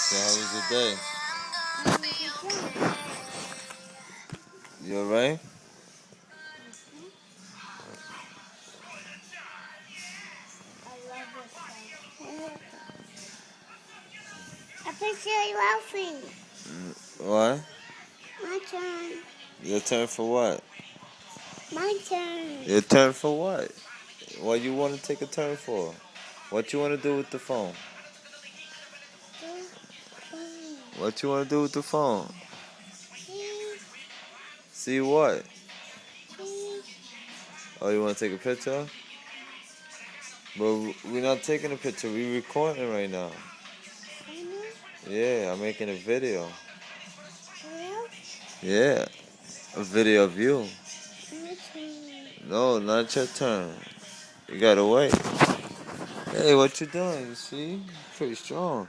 So how was your day? You alright? I picture you laughing. What? My turn. Your turn for what? My turn. Your turn for what? What you want to take a turn for? What you want to do with the phone? What you want to do with the phone? Cheese. See what? Cheese. Oh, you want to take a picture? But we're not taking a picture. We're recording right now. Yeah, I'm making a video. Yeah, a video of you. My turn. No, not your turn. You gotta wait. Hey, what you doing? You see? Pretty strong.